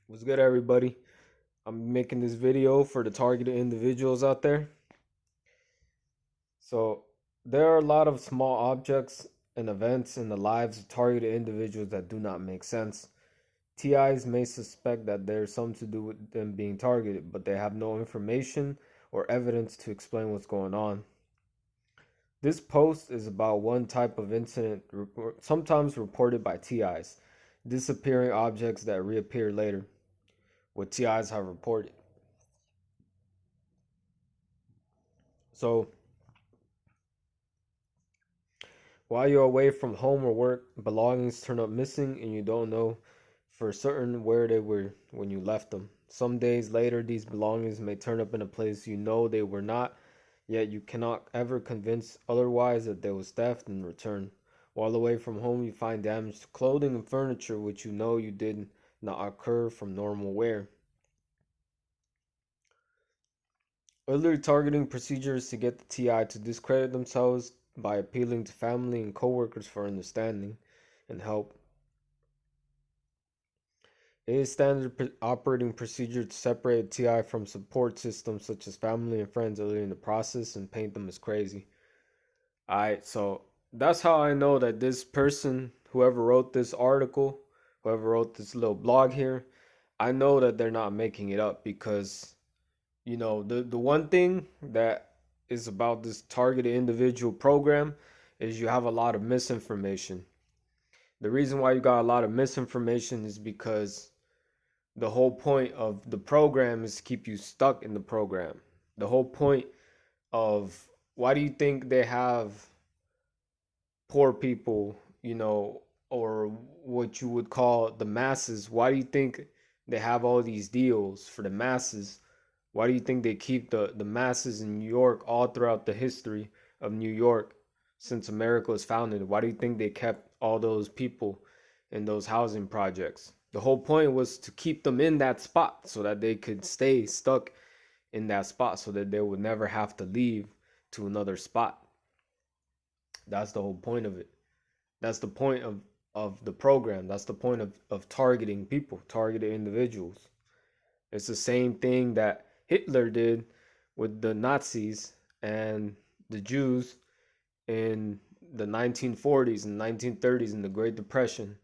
What's good, everybody? I'm making this video for the targeted individuals out there. So, there are a lot of small objects and events in the lives of targeted individuals that do not make sense. TIs may suspect that there's something to do with them being targeted, but they have no information or evidence to explain what's going on. This post is about one type of incident sometimes reported by TIs, disappearing objects that reappear later, what TIs have reported. So, while you're away from home or work, belongings turn up missing and you don't know for certain where they were when you left them. Some days later, these belongings may turn up in a place you know they were not, yet you cannot ever convince otherwise that they was theft and returned. While away from home, you find damaged clothing and furniture which you know you did not occur from normal wear. Earlier targeting procedures to get the TI to discredit themselves by appealing to family and coworkers for understanding and help. It is standard operating procedure to separate TI from support systems such as family and friends early in the process and paint them as crazy. Alright, so that's how I know that this person, whoever wrote this article, whoever wrote this little blog here, I know that they're not making it up because the one thing that is about this targeted individual program is you have a lot of misinformation. The reason why you got a lot of misinformation is because the whole point of the program is to keep you stuck in the program. The whole point of why do you think they have poor people, or what you would call the masses? Why do you think they have all these deals for the masses? Why do you think they keep the masses in New York all throughout the history of New York since America was founded? Why do you think they kept all those people in those housing projects? The whole point was to keep them in that spot so that they could stay stuck in that spot so that they would never have to leave to another spot. That's the whole point of it. That's the point of the program. That's the point of targeting people, targeted individuals. It's the same thing that Hitler did with the Nazis and the Jews in the 1940s and 1930s in the Great Depression.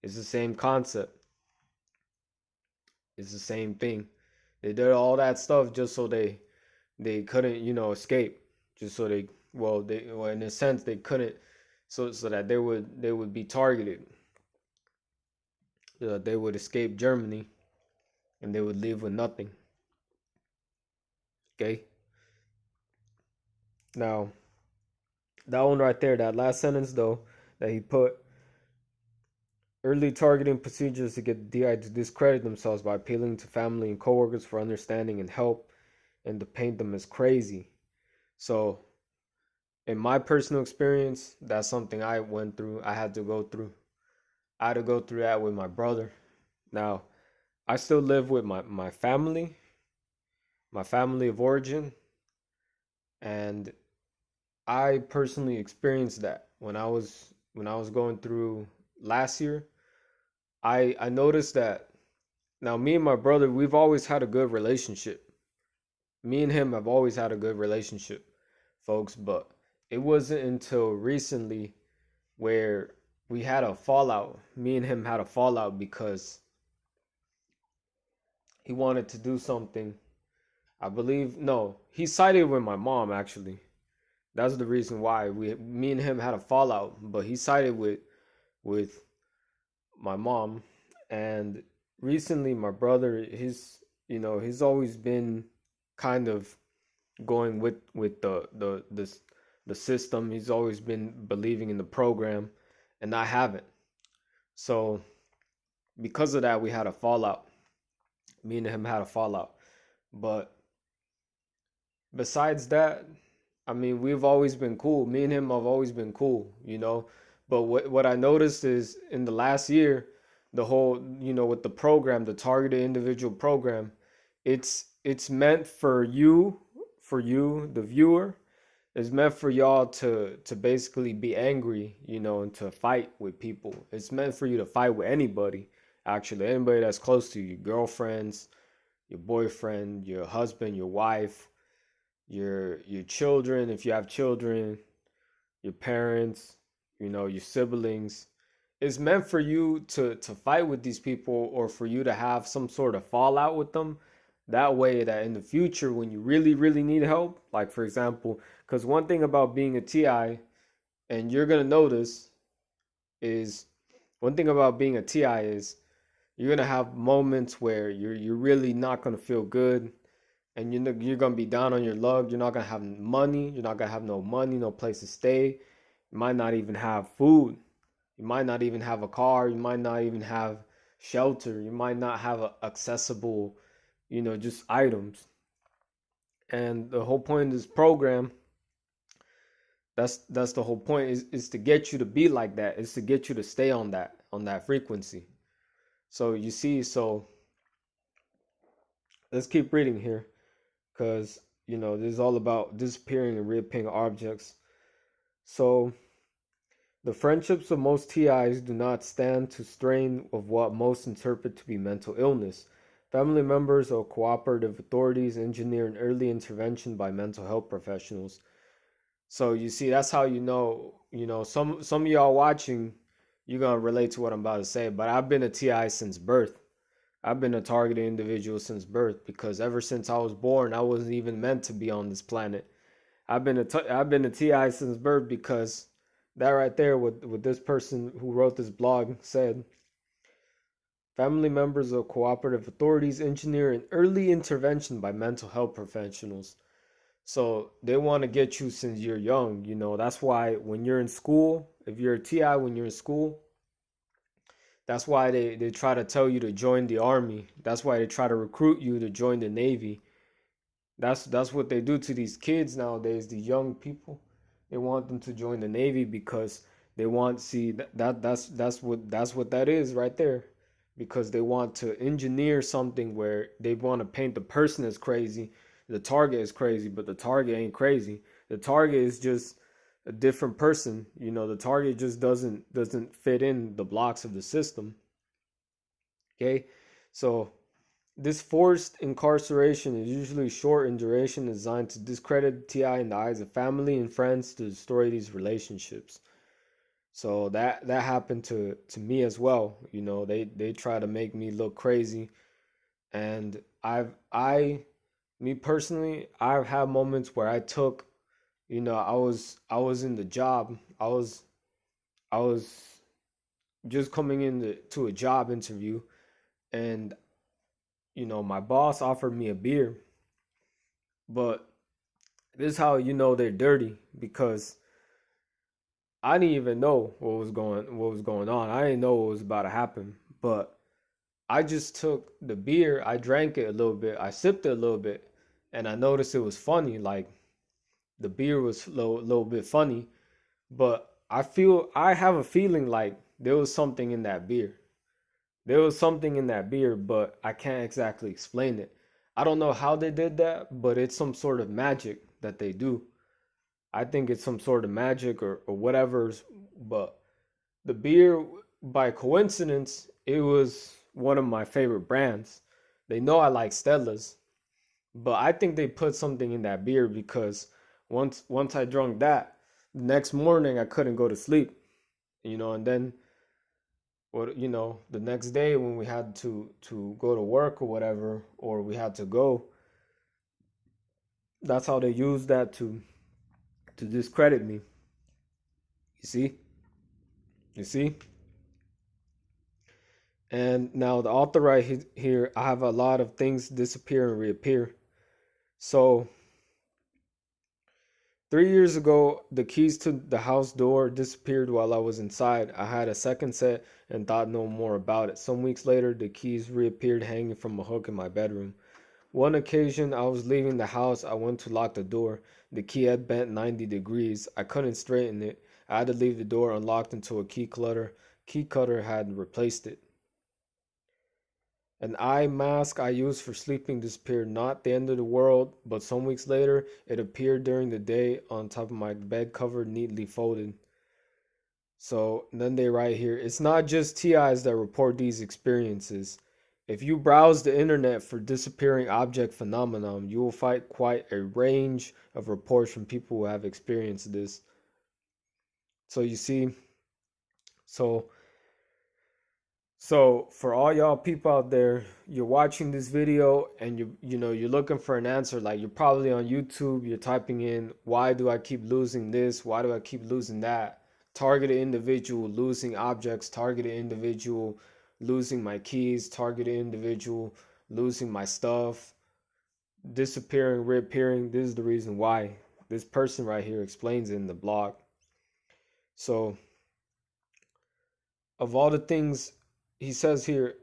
It's the same concept. It's the same thing. They did all that stuff just so they couldn't, escape. Just so well, in a sense they couldn't, so that they would be targeted. They would escape Germany and they would leave with nothing. Okay? Now, that one right there, that last sentence though, that he put, early targeting procedures to get the DI to discredit themselves by appealing to family and coworkers for understanding and help and to paint them as crazy. So, in my personal experience, that's something I went through. I had to go through. I had to go through that with my brother. Now, I still live with my family of origin, and I personally experienced that when I was going through last year. I noticed that now me and my brother, we've always had a good relationship. Me and him have always had a good relationship, folks, but it wasn't until recently where we had a fallout. Me and him had a fallout because he wanted to do something. I believe no, he sided with my mom actually. That's the reason why me and him had a fallout, but he sided with my mom. And recently my brother, he's always been kind of going with the system. He's always been believing in the program, and I haven't. So because of that, we had a fallout. Me and him had a fallout. But besides that, I mean, we've always been cool. Me and him have always been cool. But what I noticed is in the last year, the whole, with the program, the targeted individual program, it's meant for you, the viewer. It's meant for y'all to basically be angry, and to fight with people. It's meant for you to fight with anybody, Actually, anybody that's close to you, your girlfriends, your boyfriend, your husband, your wife, your children, if you have children, your parents, your siblings. It's meant for you to fight with these people, or for you to have some sort of fallout with them. That way that in the future, when you really, really need help, like for example, because one thing about being a TI, and you're gonna notice, is one thing about being a TI is you're gonna have moments where you're really not gonna feel good, and you're gonna be down on your luck. You're not gonna have money. You're not gonna have no money, no place to stay. You might not even have food. You might not even have a car. You might not even have shelter. You might not have accessible, just items. And the whole point of this program, that's the whole point, is to get you to be like that. Is to get you to stay on that frequency. So you see, so let's keep reading here, because this is all about disappearing and reappearing objects. So the friendships of most TIs do not stand to strain of what most interpret to be mental illness. Family members or cooperative authorities engineer an early intervention by mental health professionals. So you see, that's how some of y'all watching, you're gonna relate to what I'm about to say. But I've been a TI since birth. I've been a targeted individual since birth, because ever since I was born, I wasn't even meant to be on this planet. I've been a TI since birth, because that right there, what this person who wrote this blog said: family members or cooperative authorities engineer an early intervention by mental health professionals. So they want to get you since you're young. That's why when you're in school, if you're a TI when you're in school, that's why they try to tell you to join the army. That's why they try to recruit you to join the Navy. That's what they do to these kids nowadays, the young people. They want them to join the Navy, because they want, see, that's what that is right there. Because they want to engineer something where they want to paint the person as crazy. The target is crazy, but the target ain't crazy. The target is just a different person. The target just doesn't fit in the blocks of the system. Okay? So this forced incarceration is usually short in duration, designed to discredit TI in the eyes of family and friends, to destroy these relationships. So that happened to me as well. They try to make me look crazy, and me personally, I've had moments where I took, I was in the job, I was just coming to a job interview, and my boss offered me a beer, but this is how they're dirty, because I didn't even know what was going on. I didn't know what was about to happen, but I just took the beer, I drank it a little bit, I sipped it a little bit, and I noticed it was funny. Like, the beer was little bit funny, but I have a feeling like there was something in that beer. There was something in that beer, but I can't exactly explain it. I don't know how they did that, but it's some sort of magic that they do. I think it's some sort of magic, or whatever. But the beer, by coincidence, it was one of my favorite brands. They know I like Stella's, but I think they put something in that beer, because once I drank that, the next morning I couldn't go to sleep, and then the next day when we had to go to work or whatever, or we had to go, that's how they used that to discredit me. You see? You see? And now the author right here, I have a lot of things disappear and reappear. So 3 years ago, the keys to the house door disappeared while I was inside. I had a second set and thought no more about it. Some weeks later, the keys reappeared hanging from a hook in my bedroom. One occasion, I was leaving the house. I went to lock the door. The key had bent 90 degrees. I couldn't straighten it. I had to leave the door unlocked until a key cutter had replaced it. An eye mask I used for sleeping disappeared. Not the end of the world, but some weeks later, it appeared during the day on top of my bed, covered, neatly folded. So then they write here, it's not just TIs that report these experiences. If you browse the internet for disappearing object phenomenon, you will find quite a range of reports from people who have experienced this. So you see, so so for all y'all people out there, you're watching this video and you're looking for an answer. Like you're probably on YouTube, you're typing in, why do I keep losing this? Why do I keep losing that? Targeted individual losing objects, targeted individual losing my keys, targeted individual losing my stuff, disappearing, reappearing. This is the reason why. This person right here explains it in the blog. So of all the things he says here,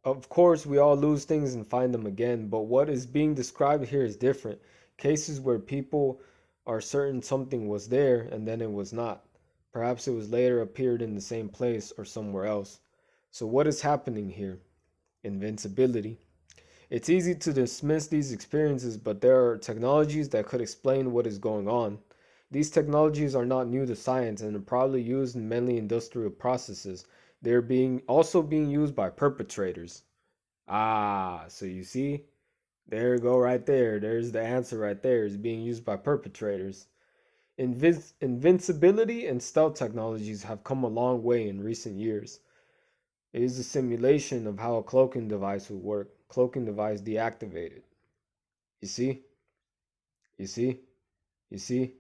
of course, we all lose things and find them again, but what is being described here is different. Cases where people are certain something was there and then it was not. Perhaps it was later appeared in the same place or somewhere else. So, what is happening here? Invincibility. It's easy to dismiss these experiences, but there are technologies that could explain what is going on. These technologies are not new to science and are probably used in many industrial processes. They're being used by perpetrators. Ah, so you see, there you go right there. There's the answer right there. It's being used by perpetrators. Invincibility and stealth technologies have come a long way in recent years. It is a simulation of how a cloaking device would work. Cloaking device deactivated. You see? You see? You see?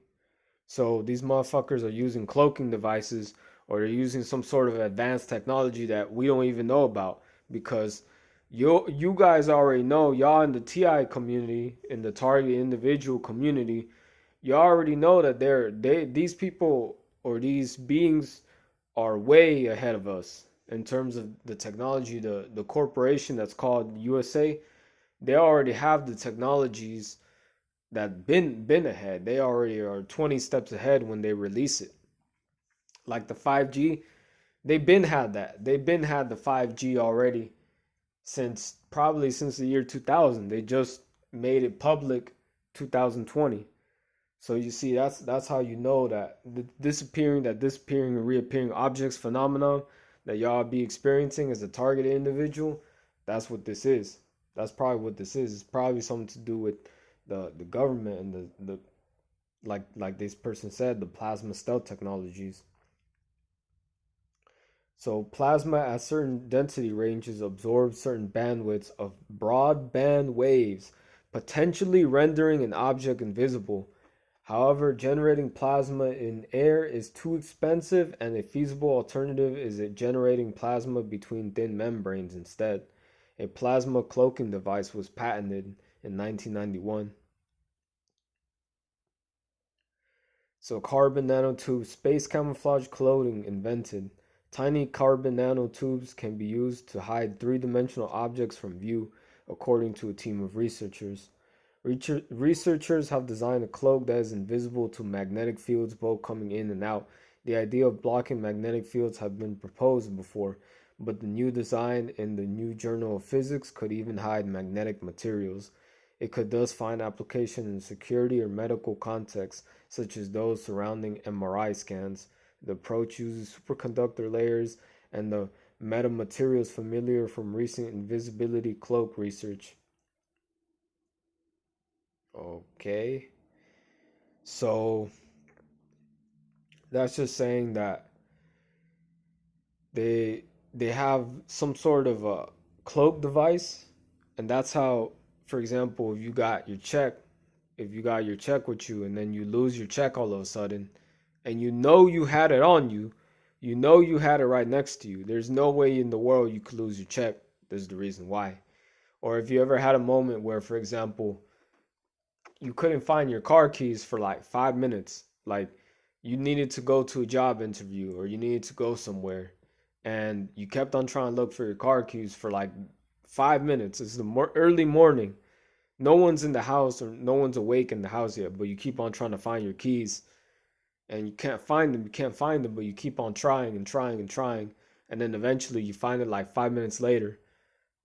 So these motherfuckers are using cloaking devices or they're using some sort of advanced technology that we don't even know about because you guys already know, y'all in the TI community, in the target individual community, you already know that these people or these beings are way ahead of us in terms of the technology. The corporation that's called USA, they already have the technologies that been ahead. They already are 20 steps ahead when they release it. Like the 5G, they've been had that. They've been had the 5G already since probably since the year 2000. They just made it public 2020. So you see, that's how you know that the disappearing and reappearing objects phenomenon that y'all be experiencing as a targeted individual. That's what this is. That's probably what this is. It's probably something to do with the government and the like this person said, the plasma stealth technologies. So plasma at certain density ranges absorbs certain bandwidths of broadband waves, potentially rendering an object invisible. However, generating plasma in air is too expensive, and a feasible alternative is generating plasma between thin membranes instead. A plasma cloaking device was patented in 1991. So carbon nanotubes, space camouflage clothing invented. Tiny carbon nanotubes can be used to hide three-dimensional objects from view, according to a team of researchers. Researchers have designed a cloak that is invisible to magnetic fields both coming in and out. The idea of blocking magnetic fields had been proposed before, but the new design in the New Journal of Physics could even hide magnetic materials. It could thus find application in security or medical contexts, such as those surrounding MRI scans. The approach uses superconductor layers and the metamaterials familiar from recent invisibility cloak research. Okay. So that's just saying that they they have some sort of a cloak device, and that's how, for example, if you got your check with you and then you lose your check all of a sudden, and you know you had it on you, you know you had it right next to you. There's no way in the world you could lose your check. There's the reason why. Or if you ever had a moment where, for example, you couldn't find your car keys for like 5 minutes. Like you needed to go to a job interview or you needed to go somewhere and you kept on trying to look for your car keys for like 5 minutes. It's the early morning. No one's in the house or no one's awake in the house yet, but you keep on trying to find your keys and you can't find them. You can't find them, but you keep on trying and trying and trying. And then eventually you find it like 5 minutes later.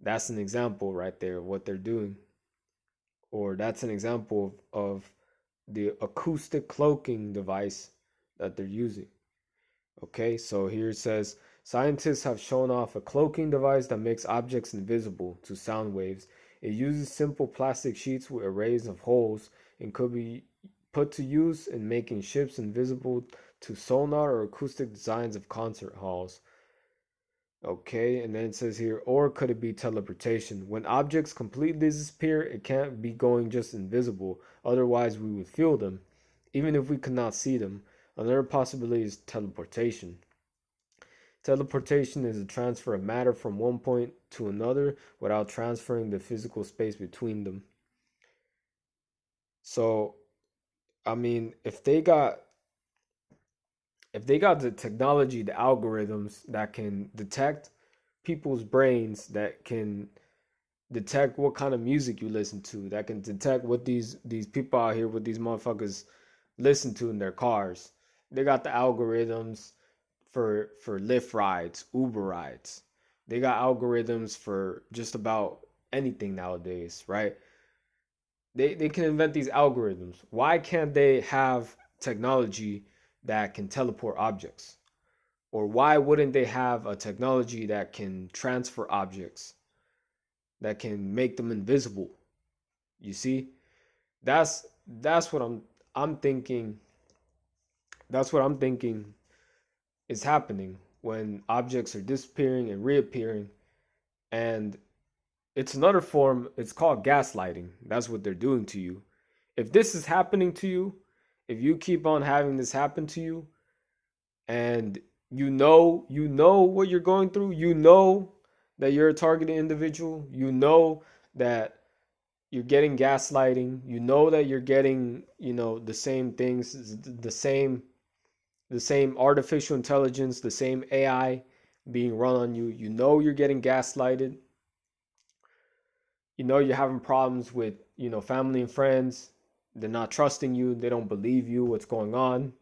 That's an example right there of what they're doing. Or that's an example of the acoustic cloaking device that they're using. Okay, so here it says scientists have shown off a cloaking device that makes objects invisible to sound waves. It uses simple plastic sheets with arrays of holes and could be put to use in making ships invisible to sonar or acoustic designs of concert halls. Okay, and then it says here, or could it be teleportation? When objects completely disappear, it can't be going just invisible, otherwise, we would feel them, even if we could not see them. Another possibility is teleportation. Teleportation is a transfer of matter from one point to another without transferring the physical space between them. So, I mean, if they got the technology, the algorithms that can detect people's brains, that can detect what kind of music you listen to, that can detect what these people out here, what these motherfuckers listen to in their cars. They got the algorithms for Lyft rides, Uber rides. They got algorithms for just about anything nowadays, right? They can invent these algorithms. Why can't they have technology that can teleport objects? Or why wouldn't they have a technology that can transfer objects, that can make them invisible? You see? That's what I'm thinking. That's what I'm thinking is happening when objects are disappearing and reappearing. And it's another form, it's called gaslighting. That's what they're doing to you. If this is happening to you, if you keep on having this happen to you, and you know what you're going through, you know that you're a targeted individual, you know that you're getting gaslighting, you know that you're getting, the same things, the same artificial intelligence, the same AI being run on you. You know you're getting gaslighted. You know you're having problems with, family and friends. They're not trusting you. They don't believe you. What's going on?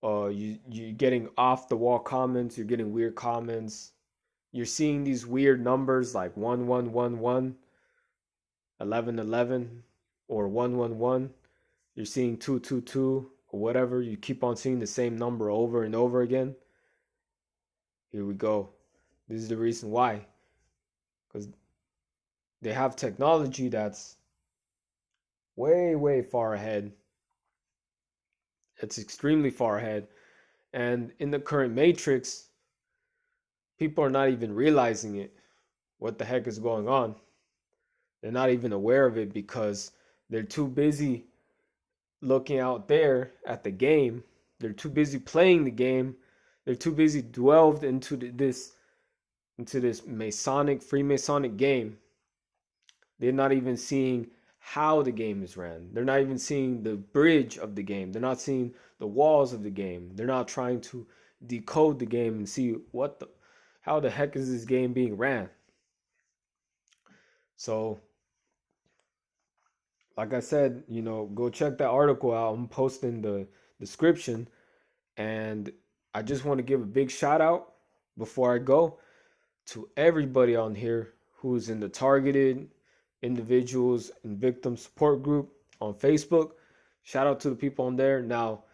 You're getting off the wall comments. You're getting weird comments. You're seeing these weird numbers like 1111, 1111, or 111. You're seeing 222 or whatever. You keep on seeing the same number over and over again. Here we go. This is the reason why. Because they have technology that's way, way far ahead. It's extremely far ahead. And in the current matrix, people are not even realizing it. What the heck is going on? They're not even aware of it because they're too busy looking out there at the game. They're too busy playing the game. They're too busy delved into this Masonic, Freemasonic game. They're not even seeing how the game is ran. They're not even seeing the bridge of the game. They're not seeing the walls of the game. They're not trying to decode the game and see how the heck is this game being ran. So, like I said, go check that article out. I'm posting the description, and I just want to give a big shout out before I go to everybody on here who's in the targeted individuals and victim support group on Facebook. Shout out to the people on there. Now,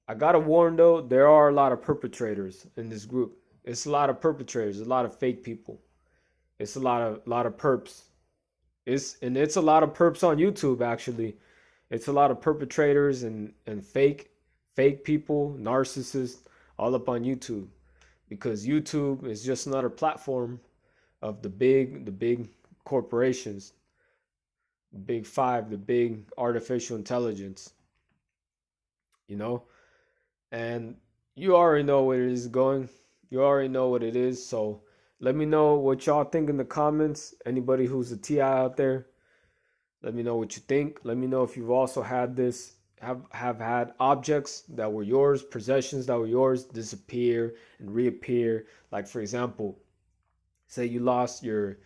I gotta warn though, there are a lot of perpetrators in this group. It's a lot of perpetrators, a lot of fake people. It's a lot of perps. It's a lot of perps on YouTube actually. It's a lot of perpetrators and fake people, narcissists, all up on YouTube, because YouTube is just another platform of the big corporations, the big five, the big artificial intelligence, you know? And you already know where it is going. You already know what it is. So let me know what y'all think in the comments. Anybody who's a TI out there, let me know what you think. Let me know if you've also had this, have had objects that were yours, possessions that were yours, disappear and reappear. Like for example, say you lost your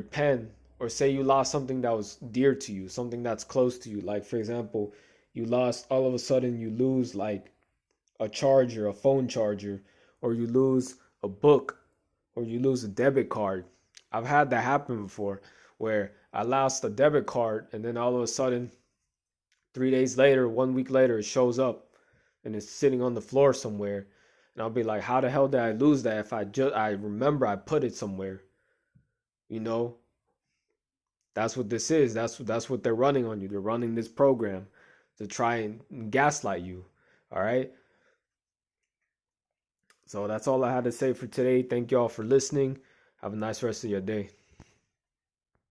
pen, or say you lost something that was dear to you, something that's close to you. Like for example, you lost, all of a sudden you lose like a charger, a phone charger, or you lose a book, or you lose a debit card. I've had that happen before where I lost a debit card and then all of a sudden 3 days later, 1 week later, it shows up. and it's sitting on the floor somewhere. And I'll be like, how the hell did I lose that if I remember I put it somewhere? You know, that's what this is. That's what they're running on you. They're running this program to try and gaslight you. All right? So that's all I had to say for today. Thank you all for listening. Have a nice rest of your day.